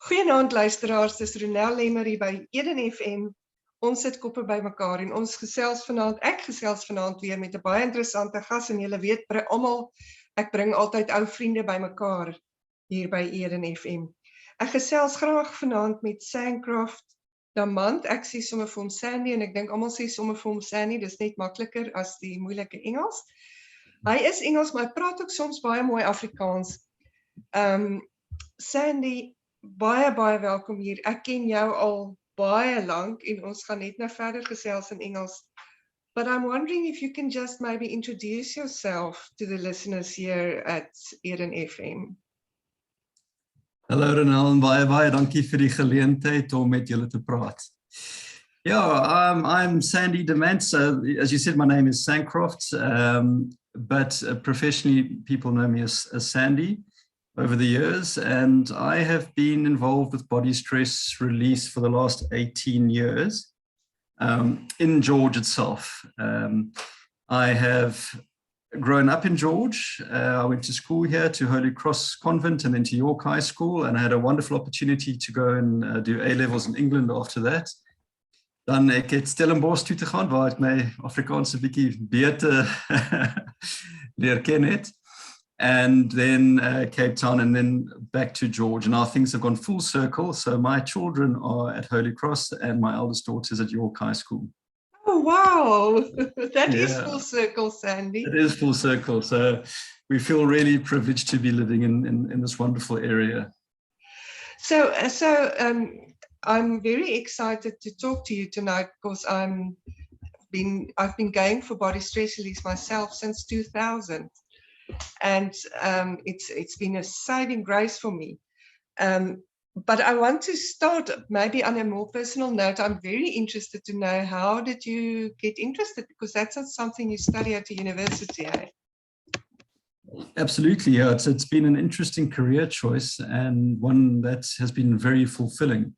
Goeienaand luisteraars, dis Ronell Lemmer hier by Eden FM. Ons sit koppe bymekaar en ons gesels vanaand. Ek gesels vanaand weer met 'n baie interessante gas en julle weet almal, ek bring altyd ou vriende bymekaar hier by Eden FM. Ek gesels graag vanaand met Sancroft Damant. Ek sê sommer vir hom Sandy en ek dink almal sê sommer vir hom Sandy, dis net makliker as die moeilike Engels. Hy is Engels, maar hy praat ook soms baie mooi Afrikaans. Sandy, baie welkom hier. Ek ken jou al baie lank en ons gaan net nou verder gesels in Engels. But I'm wondering if you can just maybe introduce yourself to the listeners here at Eden FM. Hallo Ronell en baie dankie vir die geleentheid om met julle te praat. Yeah, I'm Sandy Damant. So, as you said, my name is Sancroft, but professionally people know me as Sandy over the years, and I have been involved with body stress release for the last 18 years in George itself. I have grown up in George. I went to school here to Holy Cross Convent and then to York High School, and I had a wonderful opportunity to go and do A-levels in England after that. Dan ek het Stellenbosch toe te gaan waar ek my Afrikaanse bietjie beter leer ken het. And then Cape Town, and then back to George. And now things have gone full circle. So my children are at Holy Cross and my eldest daughter is at York High School. Oh, wow. That is full circle, Sandy. It is full circle. So we feel really privileged to be living in this wonderful area. So I'm very excited to talk to you tonight because I've been going for body stress release myself since 2000. And it's been a saving grace for me. But I want to start maybe on a more personal note. I'm very interested to know, how did you get interested? Because that's not something you study at a university, eh? Absolutely, yeah. It's been an interesting career choice and one that has been very fulfilling.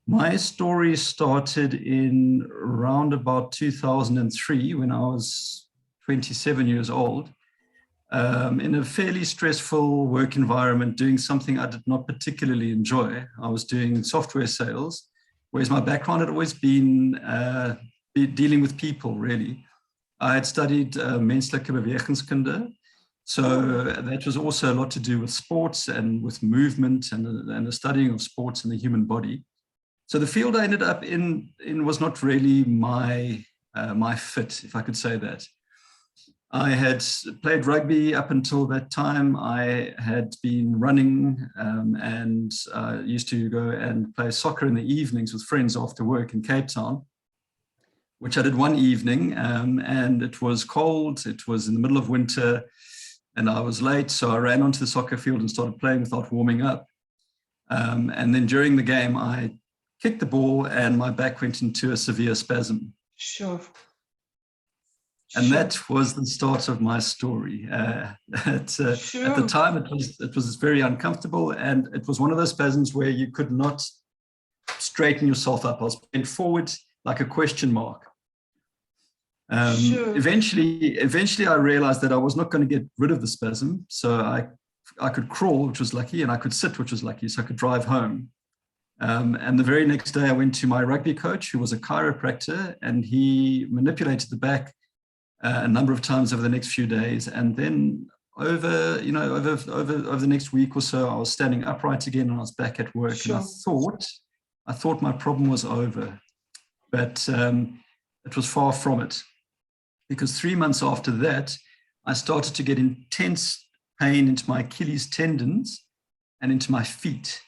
My story started in around about 2003 when I was 27 years old. In a fairly stressful work environment, doing something I did not particularly enjoy. I was doing software sales, whereas my background had always been dealing with people, really. I had studied menselijke bewegingskunde, so that was also a lot to do with sports and with movement and the studying of sports and the human body. So the field I ended up in was not really my fit, if I could say that. I had played rugby up until that time. I had been running and used to go and play soccer in the evenings with friends after work in Cape Town, which I did one evening, and it was cold. It was in the middle of winter and I was late, so I ran onto the soccer field and started playing without warming up. And then during the game, I kicked the ball and my back went into a severe spasm. Sure. And that was the start of my story. At the time, it was very uncomfortable, and it was one of those spasms where you could not straighten yourself up. I was bent forward like a question mark. Eventually, I realized that I was not going to get rid of the spasm, so I could crawl, which was lucky, and I could sit, which was lucky, so I could drive home. And the very next day, I went to my rugby coach, who was a chiropractor, and he manipulated the back a number of times over the next few days, and then over the next week or so, I was standing upright again and I was back at work. Sure. And I thought my problem was over, but it was far from it, because 3 months after that, I started to get intense pain into my Achilles tendons and into my feet.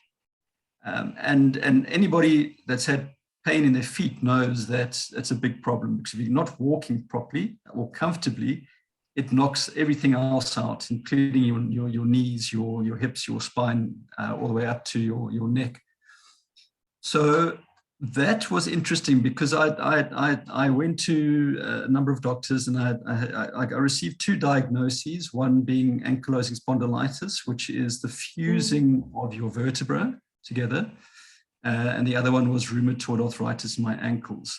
And anybody that's had pain in their feet knows that it's a big problem, because if you're not walking properly or comfortably, it knocks everything else out, including your knees, your hips, your spine, all the way up to your neck. So that was interesting, because I went to a number of doctors, and I received 2 diagnoses, one being ankylosing spondylitis, which is the fusing of your vertebra together. And the other one was rheumatoid arthritis in my ankles.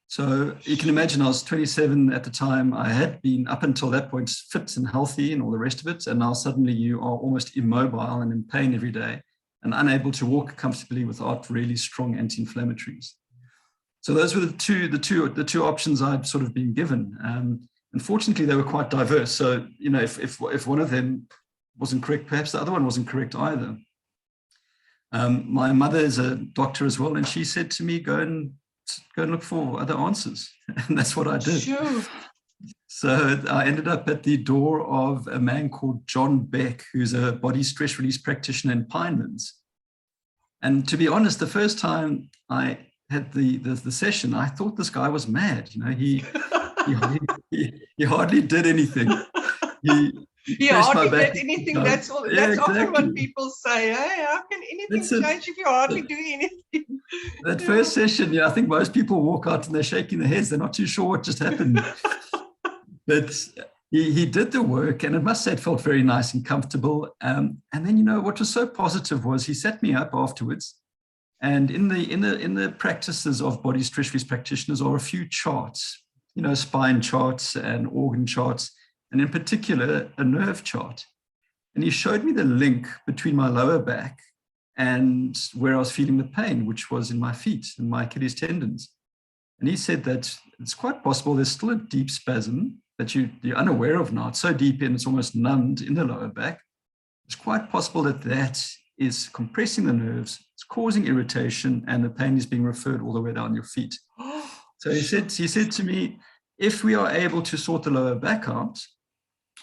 So you can imagine I was 27 at the time. I had been, up until that point, fit and healthy and all the rest of it. And now suddenly you are almost immobile and in pain every day. and unable to walk comfortably without really strong anti-inflammatories. So those were the two options I'd sort of been given. Unfortunately, they were quite diverse. So, if one of them wasn't correct, perhaps the other one wasn't correct either. My mother is a doctor as well, and she said to me, go and look for other answers. And that's what I did. Sure. So I ended up at the door of a man called John Beck, who's a body stress release practitioner in Pinelands. And to be honest, the first time I had the session, I thought this guy was mad. He hardly did anything. He hardly did anything. That's all. Yeah, that's exactly. often what people say. Hey, how can anything change if you hardly do anything? That first session, I think most people walk out and they're shaking their heads. They're not too sure what just happened. But he did the work, and I must say it felt very nice and comfortable. And then, what was so positive was he set me up afterwards. And in the practices of body stress release practitioners are a few charts, spine charts and organ charts, and in particular, a nerve chart. And he showed me the link between my lower back and where I was feeling the pain, which was in my feet and my Achilles tendons. And he said that it's quite possible there's still a deep spasm that you're unaware of now. It's so deep and it's almost numbed in the lower back. It's quite possible that is compressing the nerves, it's causing irritation, and the pain is being referred all the way down your feet. So he said to me, if we are able to sort the lower back out,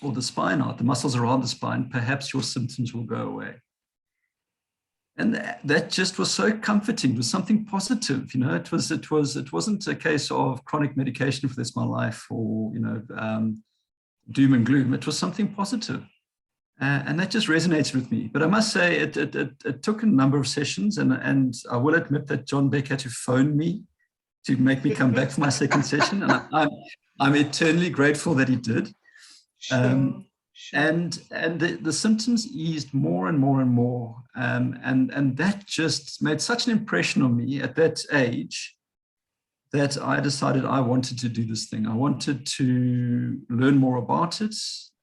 or the spine out, the muscles around the spine, perhaps your symptoms will go away. And that just was so comforting. It was something positive. It wasn't a case of chronic medication for this my life, or doom and gloom. It was something positive, and that just resonated with me. But I must say, it took a number of sessions, and I will admit that John Beck had to phone me to make me come back for my second session, and I'm eternally grateful that he did. Sure. And the symptoms eased more and more and more, and that just made such an impression on me at that age that I decided I wanted to do this thing. I wanted to learn more about it,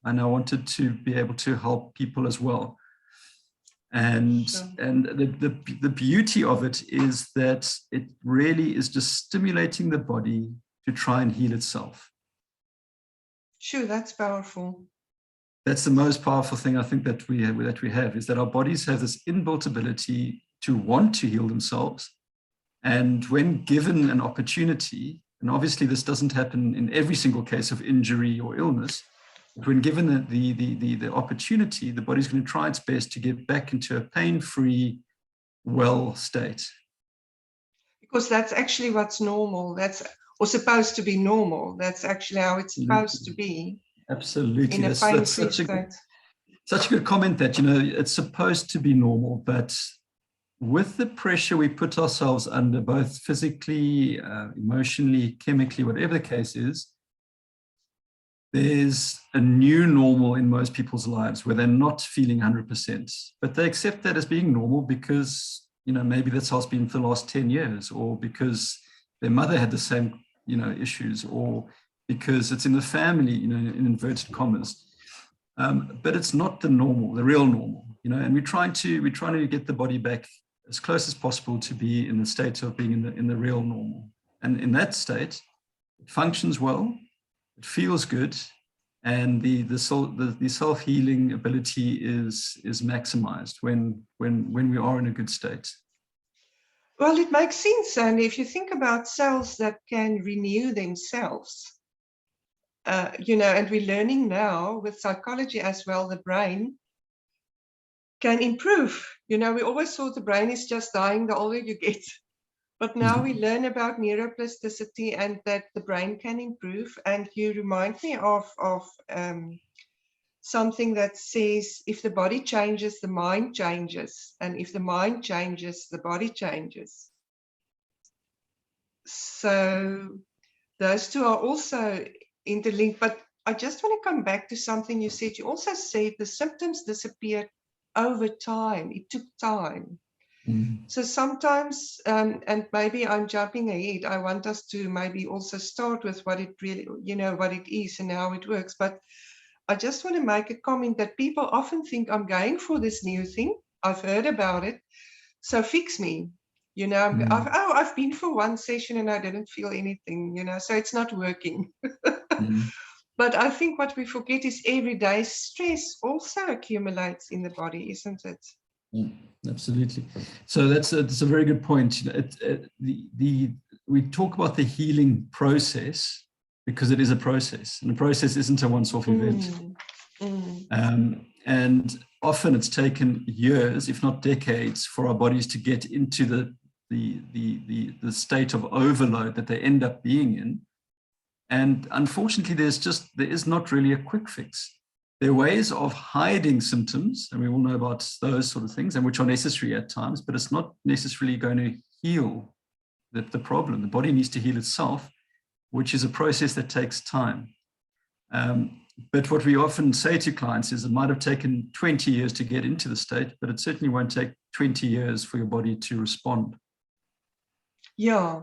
and I wanted to be able to help people as well. And Sure. and the beauty of it is that it really is just stimulating the body to try and heal itself. Sure, that's powerful. That's the most powerful thing I think that we have is that our bodies have this inbuilt ability to want to heal themselves. And when given an opportunity, and obviously this doesn't happen in every single case of injury or illness, but when given the opportunity, the body's going to try its best to get back into a pain-free, well state. Because that's actually what's normal. Or supposed to be normal. That's actually how it's supposed to be. Absolutely. In a That's such a good comment that, it's supposed to be normal, but with the pressure we put ourselves under, both physically, emotionally, chemically, whatever the case is, there's a new normal in most people's lives where they're not feeling 100%, but they accept that as being normal because, maybe that's how it's been for the last 10 years, or because their mother had the same issues, or because it's in the family, in inverted commas. But it's not the normal, the real normal, and we're trying to get the body back as close as possible to be in the state of being in the real normal. And in that state, it functions well, it feels good, and the self-healing ability is maximized when we are in a good state. Well, it makes sense, and if you think about cells that can renew themselves, and we're learning now with psychology as well, the brain can improve. We always thought the brain is just dying the older you get, but now we learn about neuroplasticity and that the brain can improve. And you remind me of something that says, if the body changes, the mind changes. And if the mind changes, the body changes. So those two are also interlinked. But I just want to come back to something you said. You also said the symptoms disappeared over time. It took time. So sometimes, and maybe I'm jumping ahead, I want us to maybe also start with what it really, what it is and how it works. But I just want to make a comment that people often think I'm going for this new thing. I've heard about it. So fix me. You know, I've been for one session and I didn't feel anything, you know, so it's not working. But I think what we forget is everyday stress also accumulates in the body, isn't it? Absolutely. So that's a very good point. We talk about the healing process because it is a process, and the process isn't a once-off event. And often it's taken years, if not decades, for our bodies to get into the state of overload that they end up being in. And unfortunately, there is not really a quick fix. There are ways of hiding symptoms, and we all know about those sort of things, and which are necessary at times, but it's not necessarily going to heal the problem. The body needs to heal itself, which is a process that takes time. But what we often say to clients is it might have taken 20 years to get into the state, but it certainly won't take 20 years for your body to respond. Yeah.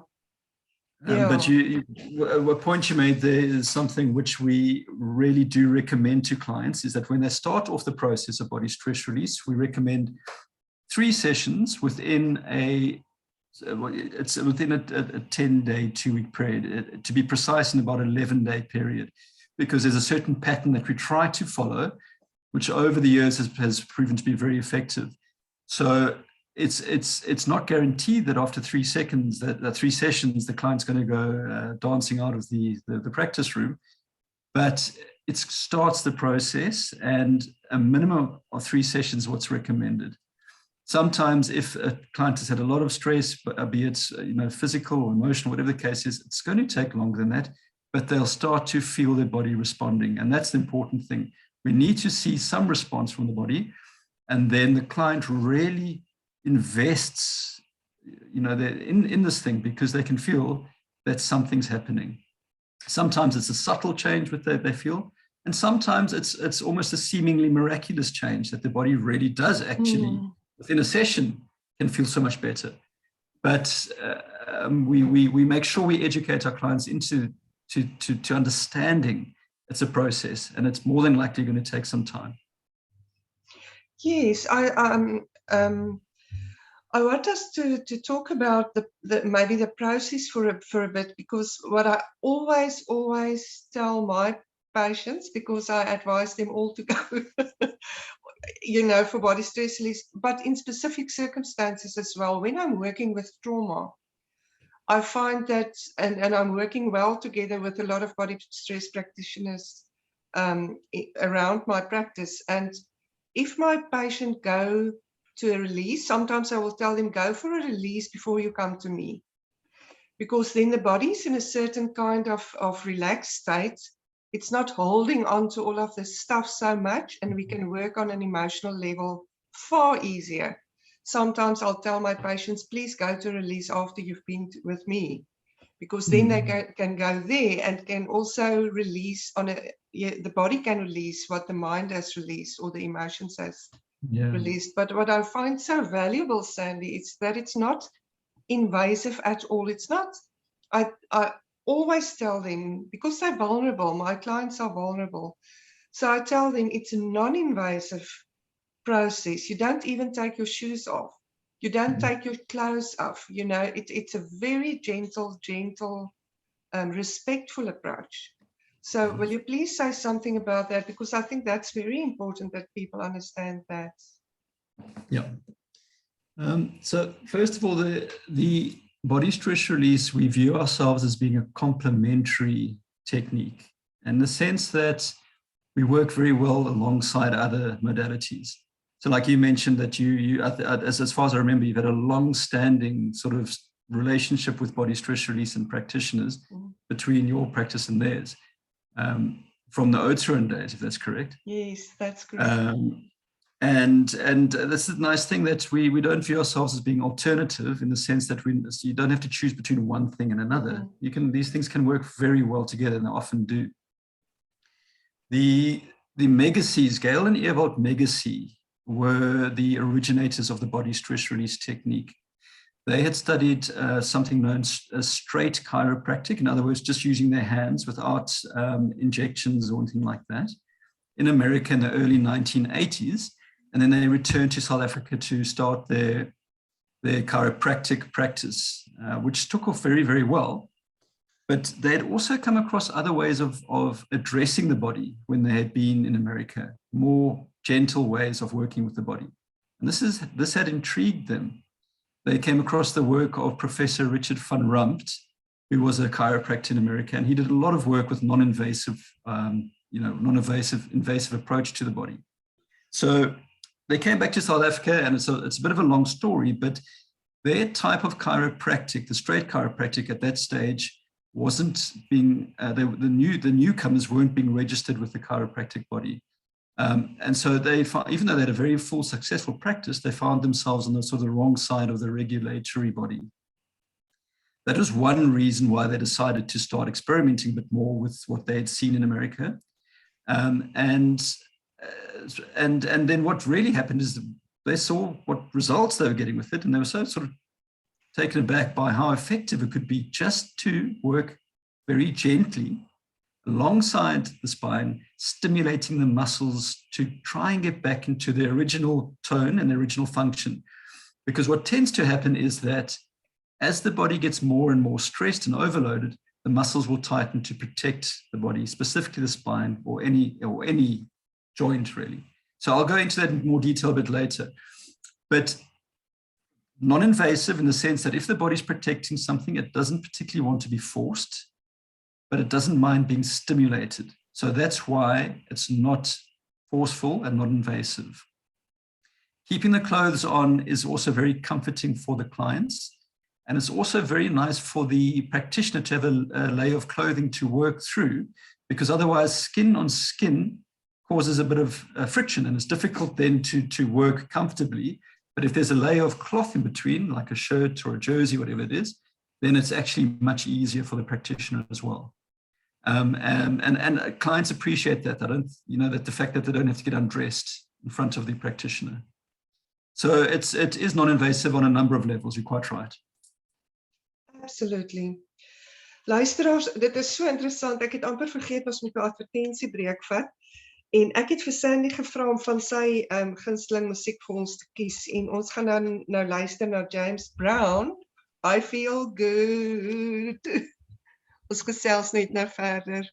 But a point you made there is something which we really do recommend to clients, is that when they start off the process of body stress release, we recommend 3 sessions within a 10-day, 2-week period, to be precise, in about an 11-day period, because there's a certain pattern that we try to follow, which over the years has proven to be very effective. So it's not guaranteed that after 3 sessions the client's going to go dancing out of the practice room, but it starts the process, and a minimum of 3 sessions is what's recommended. Sometimes if a client has had a lot of stress, be it physical or emotional, whatever the case is, it's going to take longer than that, but they'll start to feel their body responding, and that's the important thing. We need to see some response from the body, and then the client really invests in this thing, because they can feel that something's happening. Sometimes it's a subtle change that they feel, and sometimes it's almost a seemingly miraculous change that the body really does actually within a session can feel so much better. But we make sure we educate our clients into to understanding it's a process, and it's more than likely going to take some time. Yes, I want us to talk about maybe the process for a bit, because what I always tell my patients, because I advise them all to go, for body stress release, but in specific circumstances as well. When I'm working with trauma, I find that, and I'm working well together with a lot of body stress practitioners around my practice, and if my patient go to a release, sometimes I will tell them, go for a release before you come to me, because then the body's in a certain kind of relaxed state. It's not holding on to all of this stuff so much, and we can work on an emotional level far easier. Sometimes I'll tell my patients, please go to release after you've been with me, because then they can go there and can also release the body can release what the mind has released or the emotions has released. But what I find so valuable, Sandy, is that it's not invasive at all. It's not, I always tell them, because they're vulnerable, my clients are vulnerable. So I tell them it's a non-invasive process. You don't even take your shoes off. You don't take your clothes off. It's a very gentle, respectful approach. So will you please say something about that? Because I think that's very important that people understand that. Yeah. So first of all, the body stress release, we view ourselves as being a complementary technique, in the sense that we work very well alongside other modalities. So like you mentioned that you as far as I remember, you've had a long-standing sort of relationship with body stress release and practitioners between your practice and theirs, from the Oudtshoorn days, if that's correct. Yes, that's correct. And this is a nice thing, that we don't view ourselves as being alternative, in the sense that you don't have to choose between one thing and another. These things can work very well together, and they often do. The Megacies, Gail and Ewald Megacy, were the originators of the body stress release technique. They had studied something known as straight chiropractic, in other words, just using their hands without injections or anything like that, in America in the early 1980s. and then they returned to South Africa to start their chiropractic practice, which took off very, very well. But they had also come across other ways of addressing the body when they had been in America, more gentle ways of working with the body. And this had intrigued them. They came across the work of Professor Richard van Rumpt, who was a chiropractor in America, and he did a lot of work with non-invasive approach to the body. So they came back to South Africa, and it's a bit of a long story, but their type of chiropractic, the straight chiropractic at that stage, wasn't being, the newcomers weren't being registered with the chiropractic body. And so even though they had a very full, successful practice, they found themselves on the sort of the wrong side of the regulatory body. That was one reason why they decided to start experimenting a bit more with what they had seen in America. And then what really happened is they saw what results they were getting with it, and they were so sort of taken aback by how effective it could be just to work very gently alongside the spine, stimulating the muscles to try and get back into their original tone and their original function. Because what tends to happen is that as the body gets more and more stressed and overloaded, the muscles will tighten to protect the body, specifically the spine or any joint really. So I'll go into that in more detail a bit later. But non-invasive in the sense that if the body's protecting something, it doesn't particularly want to be forced, but it doesn't mind being stimulated. So that's why it's not forceful and not invasive. Keeping the clothes on is also very comforting for the clients. And it's also very nice for the practitioner to have a layer of clothing to work through, because otherwise skin on skin causes a bit of friction, and it's difficult then to work comfortably. But if there's a layer of cloth in between, like a shirt or a jersey, whatever it is, then it's actually much easier for the practitioner as well. And clients appreciate that. That the fact that they don't have to get undressed in front of the practitioner. So it is non-invasive on a number of levels. You're quite right. Absolutely. Luisteraars, dit is so interessant. Ek het amper vergeet ons moet 'n advertensiebreek vat. En ek het vir Sandy gevra om van sy gunsteling musiek vir ons te kies. En ons gaan dan nou luister na James Brown, I Feel Good. Ons gesels net nou verder.